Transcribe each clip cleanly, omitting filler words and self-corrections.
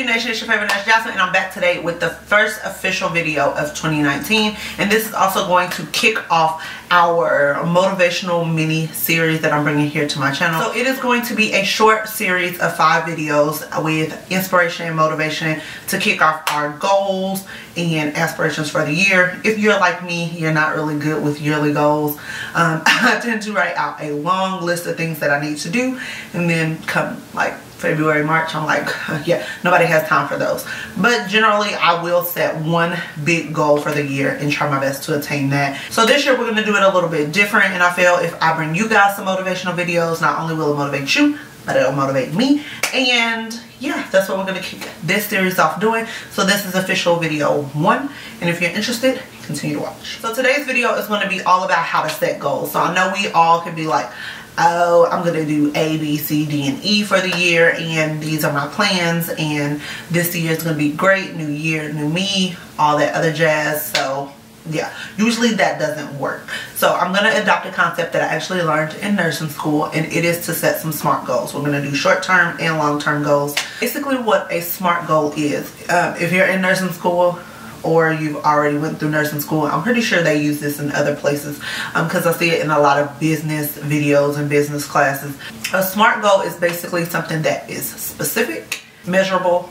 Beauty Nation, it's your favorite nurse Jasmine, and I'm back today with the first official video of 2019, and this is also going to kick off our motivational mini series that I'm bringing here to my channel. So it is going to be a short series of 5 videos with inspiration and motivation to kick off our goals and aspirations for the year. If you're like me, you're not really good with yearly goals. I tend to write out a long list of things that I need to do, and then come like February, March, I'm like, yeah, nobody has time for those. But generally, I will set one big goal for the year and try my best to attain that. So this year, we're going to do it a little bit different, and I feel if I bring you guys some motivational videos, not only will it motivate you, but it'll motivate me. And yeah, that's what we're going to kick this series off doing. So this is official video 1, and if you're interested, continue to watch. So today's video is going to be all about how to set goals. So I know we all can be like, oh, I'm gonna do A, B, C, D, and E for the year, and these are my plans, and this year is gonna be great, new year, new me, all that other jazz. So yeah, usually that doesn't work. So I'm gonna adopt a concept that I actually learned in nursing school, and it is to set some SMART goals. We're gonna do short-term and long-term goals. Basically what a SMART goal is, if you're in nursing school, or you've already went through nursing school, I'm pretty sure they use this in other places because I see it in a lot of business videos and business classes. A SMART goal is basically something that is specific, measurable,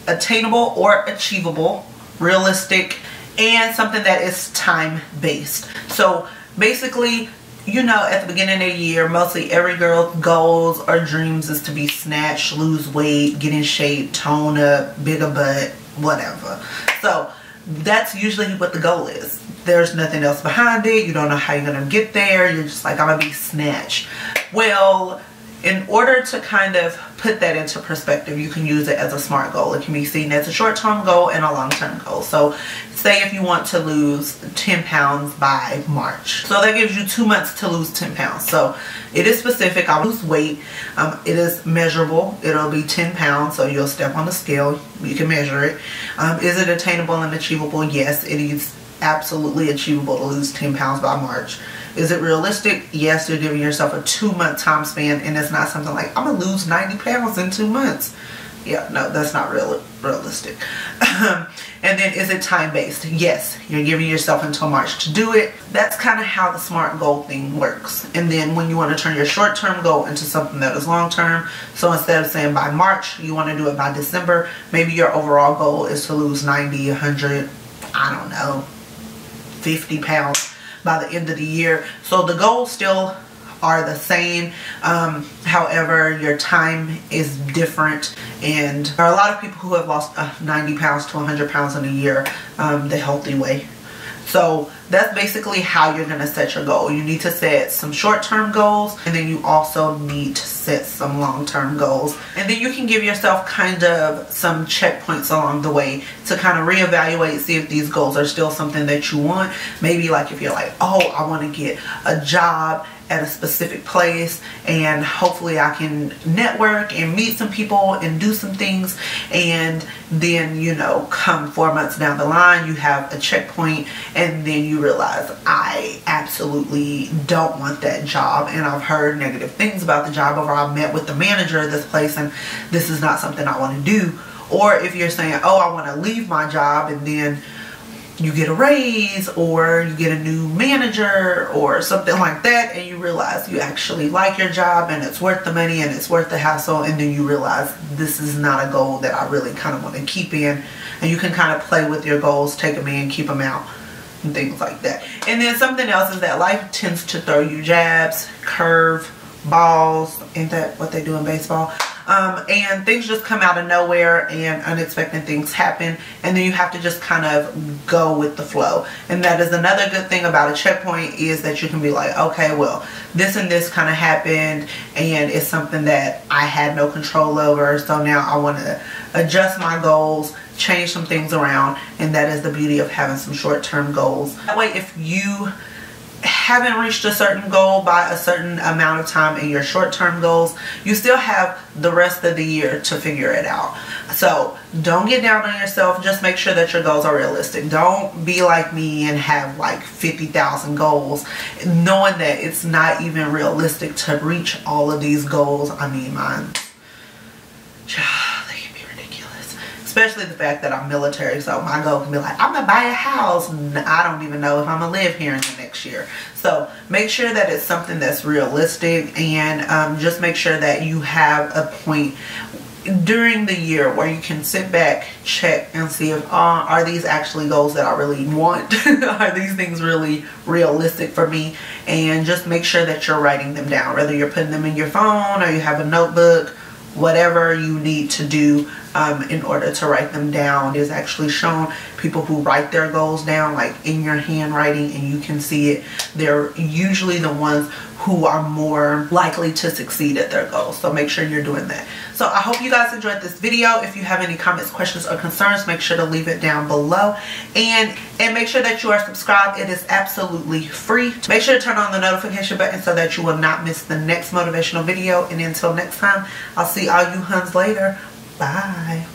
attainable or achievable, realistic, and something that is time-based. So basically, you know, at the beginning of the year, mostly every girl's goals or dreams is to be snatched, lose weight, get in shape, tone up, bigger butt, whatever. So that's usually what the goal is. There's nothing else behind it. You don't know how you're gonna get there. You're just like, I'm gonna be snatched. Well, in order to kind of put that into perspective, you can use it as a SMART goal. It can be seen as a short-term goal and a long-term goal. So say if you want to lose 10 pounds by March. So that gives you 2 months to lose 10 pounds. So it is specific. I'll lose weight. It is measurable. It'll be 10 pounds. So you'll step on the scale. You can measure it. Is it attainable and achievable? Yes, it is absolutely achievable to lose 10 pounds by March. Is it realistic? Yes, you're giving yourself a 2-month time span, and it's not something like, I'm going to lose 90 pounds in 2 months. Yeah, no, that's not realistic. And then is it time-based? Yes, you're giving yourself until March to do it. That's kind of how the SMART goal thing works. And then when you want to turn your short-term goal into something that is long-term, so instead of saying by March, you want to do it by December, maybe your overall goal is to lose 90, 100, I don't know, 50 pounds by the end of the year. So the goals still are the same, however your time is different, and there are a lot of people who have lost 90 pounds to 100 pounds in a year the healthy way. So that's basically how you're going to set your goal. You need to set some short-term goals, and then you also need to set some long-term goals. And then you can give yourself kind of some checkpoints along the way to kind of reevaluate, see if these goals are still something that you want. Maybe like if you're like, oh, I want to get a job at a specific place, and hopefully I can network and meet some people and do some things, and then, you know, come 4 months down the line, you have a checkpoint, and then you realize, I absolutely don't want that job, and I've heard negative things about the job, or I've met with the manager of this place, and this is not something I want to do. Or if you're saying, oh, I want to leave my job, and then you get a raise, or you get a new manager or something like that, and you realize you actually like your job and it's worth the money and it's worth the hassle, and then you realize this is not a goal that I really kind of want to keep in, and you can kind of play with your goals, take them in, keep them out, and things like that. And then something else is that life tends to throw you jabs, curve balls, ain't that what they do in baseball? And things just come out of nowhere, and unexpected things happen, and then you have to just kind of go with the flow. And that is another good thing about a checkpoint, is that you can be like, okay, well, this and this kind of happened, and it's something that I had no control over, so now I want to adjust my goals, change some things around. And that is the beauty of having some short-term goals. That way, if you haven't reached a certain goal by a certain amount of time in your short-term goals, you still have the rest of the year to figure it out. So don't get down on yourself. Just make sure that your goals are realistic. Don't be like me and have like 50,000 goals, knowing that it's not even realistic to reach all of these goals. I mean, mine, they can be ridiculous. especially the fact that I'm military. So my goal can be like, I'm gonna buy a house. I don't even know if I'm gonna live here in the next year. So make sure that it's something that's realistic, and just make sure that you have a point during the year where you can sit back, check, and see if are these actually goals that I really want? Are these things really realistic for me? And just make sure that you're writing them down, whether you're putting them in your phone or you have a notebook. Whatever you need to do in order to write them down is actually shown. People who write their goals down like in your handwriting and you can see it, they're usually the ones who are more likely to succeed at their goals. So make sure you're doing that. So I hope you guys enjoyed this video. If you have any comments, questions, or concerns, make sure to leave it down below, and make sure that you are subscribed. It is absolutely free. Make sure to turn on the notification button so that you will not miss the next motivational video. And until next time, I'll see all you huns later. Bye.